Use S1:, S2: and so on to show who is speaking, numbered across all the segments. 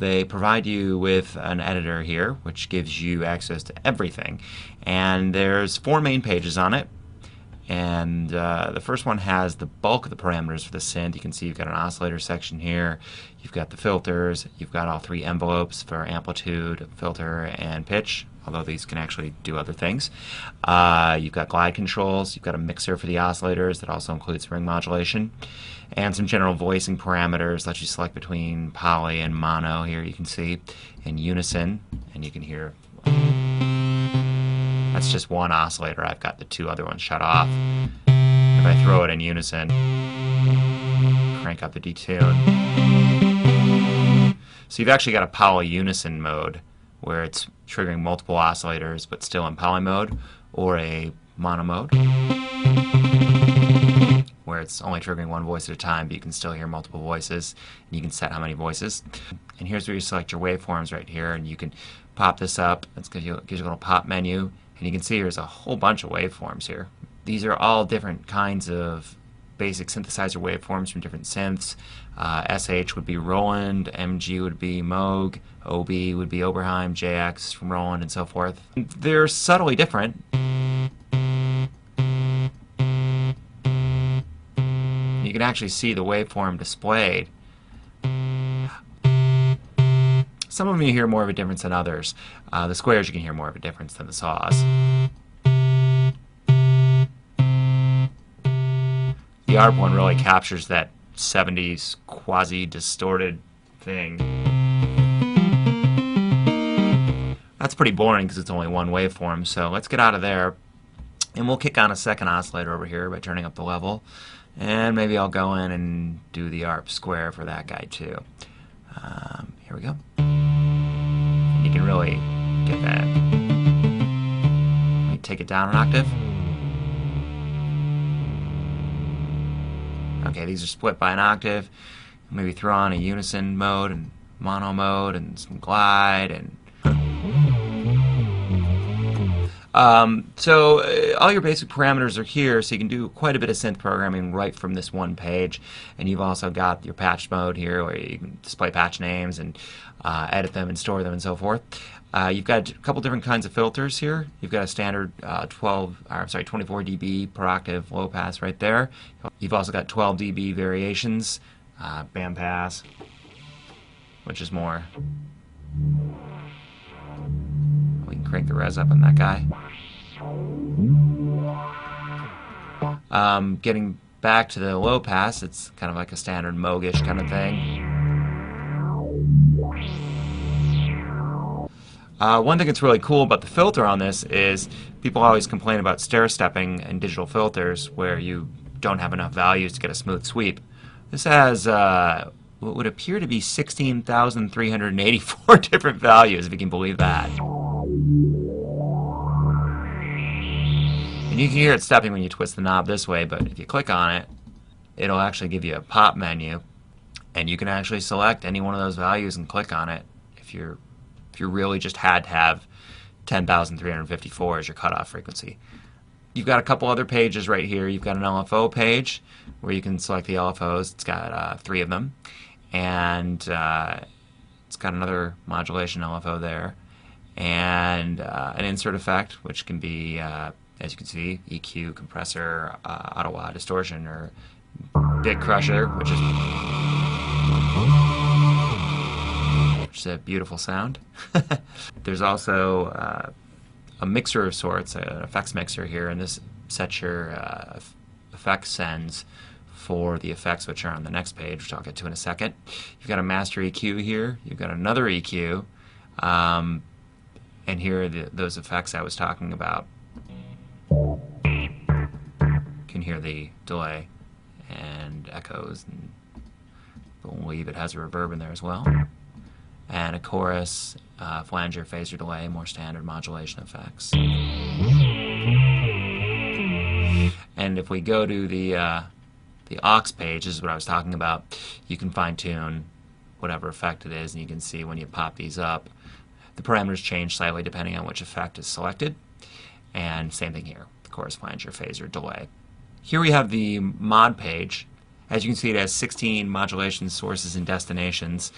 S1: they provide you with an editor here, which gives you access to everything. And there's 4 main pages on it. And the first one has the bulk of the parameters for the synth. You can see you've got an oscillator section here. You've got the filters. You've got all 3 envelopes for amplitude, filter, and pitch, although these can actually do other things. You've got glide controls. You've got a mixer for the oscillators that also includes ring modulation. And some general voicing parameters. Let you select between poly and mono here, you can see, in unison. And you can hear... That's just one oscillator. I've got the 2 other ones shut off. If I throw it in unison, crank up the detune. So you've actually got a poly unison mode where it's triggering multiple oscillators but still in poly mode, or a mono mode where it's only triggering one voice at a time but you can still hear multiple voices, and you can set how many voices. And here's where you select your waveforms right here, and you can pop this up. It gives you a little pop menu. And you can see there's a whole bunch of waveforms here. These are all different kinds of basic synthesizer waveforms from different synths. SH would be Roland, MG would be Moog, OB would be Oberheim, JX from Roland, and so forth. They're subtly different. You can actually see the waveform displayed. Some of them you hear more of a difference than others. The squares you can hear more of a difference than the saws. The ARP one really captures that 70s quasi-distorted thing. That's pretty boring because it's only one waveform, so let's get out of there. And we'll kick on a second oscillator over here by turning up the level. And maybe I'll go in and do the ARP square for that guy too. Here we go. You can really get that. Let me take it down an octave. Okay, these are split by an octave. Maybe throw on a unison mode and mono mode and some glide and so all your basic parameters are here, so you can do quite a bit of synth programming right from this one page. And you've also got your patch mode here, where you can display patch names and edit them and store them and so forth. You've got a couple different kinds of filters here. You've got a standard 24 dB per octave low pass right there. You've also got 12 dB variations, band pass, which is more. We can crank the res up on that guy. Getting back to the low pass, it's kind of like a standard Moogish kind of thing. One thing that's really cool about the filter on this is people always complain about stair-stepping in digital filters where you don't have enough values to get a smooth sweep. This has what would appear to be 16,384 different values, if you can believe that. And you can hear it stepping when you twist the knob this way, but if you click on it, it'll actually give you a pop menu, and you can actually select any one of those values and click on it if you really just had to have 10,354 as your cutoff frequency. You've got a couple other pages right here. You've got an LFO page where you can select the LFOs. It's got 3 of them, and it's got another modulation LFO there, and an insert effect, which can be, as you can see, EQ, compressor, auto distortion, or bit crusher, which is a beautiful sound. There's also a mixer of sorts, an effects mixer here, and this sets your effects sends for the effects which are on the next page, which I'll get to in a second. You've got a master EQ here. You've got another EQ, and here are those effects I was talking about. You can hear the delay and echoes, and I believe it has a reverb in there as well. And a chorus, flanger, phaser delay, more standard modulation effects. And if we go to the aux page, this is what I was talking about, you can fine-tune whatever effect it is, and you can see when you pop these up, the parameters change slightly depending on which effect is selected. And same thing here, the chorus, flanger, phaser, delay. Here we have the mod page, As you can see, it has 16 modulation sources and destinations.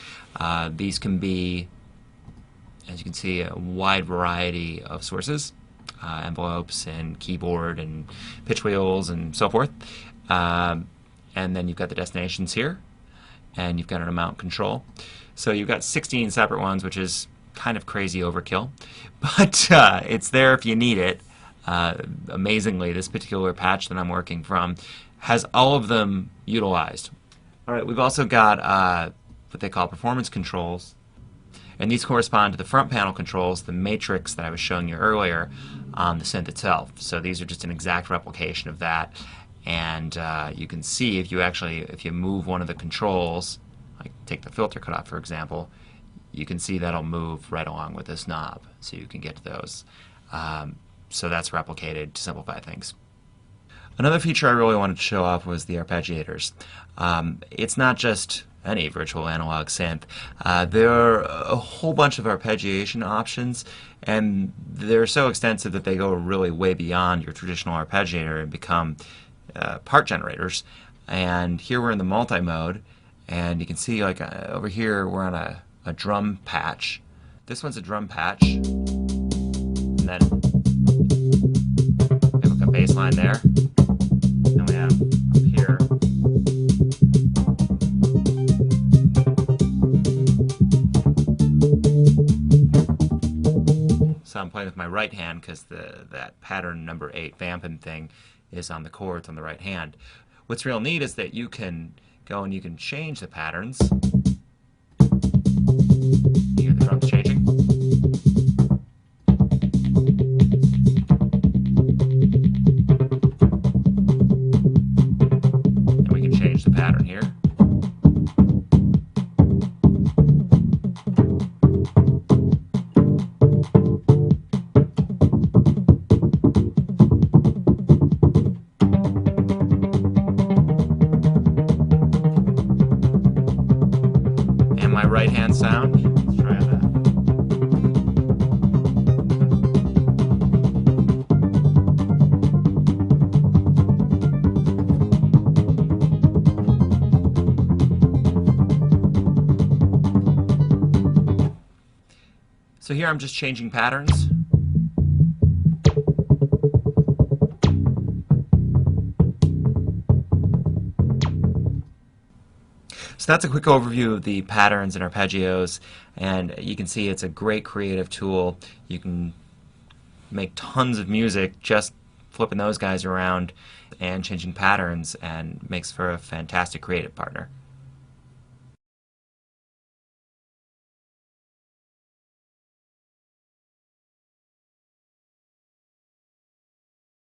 S1: These can be, as you can see, a wide variety of sources, envelopes and keyboard and pitch wheels and so forth. And then you've got the destinations here, and you've got an amount control. So you've got 16 separate ones, which is kind of crazy overkill, but it's there if you need it. Amazingly, this particular patch that I'm working from has all of them utilized. All right, we've also got what they call performance controls, and these correspond to the front panel controls, the matrix that I was showing you earlier on the synth itself. So these are just an exact replication of that, and you can see if you move one of the controls, like take the filter cutoff for example, you can see that'll move right along with this knob, so you can get to those. So that's replicated to simplify things. Another feature I really wanted to show off was the arpeggiators. It's not just any virtual analog synth. There are a whole bunch of arpeggiation options, and they're so extensive that they go really way beyond your traditional arpeggiator and become part generators. And here we're in the multi-mode, and you can see like over here we're on a drum patch. This one's a drum patch, and then we have a bass line there, and we have up here so I'm playing with my right hand because that pattern number 8 vamping thing is on the chords on the right hand. What's real neat is that you can go and you can change the patterns. You hear the drums changing. And we can change the pattern here. My right hand sound. Let's try that. So here I'm just changing patterns. So that's a quick overview of the patterns and arpeggios, and you can see it's a great creative tool. You can make tons of music just flipping those guys around and changing patterns, and makes for a fantastic creative partner.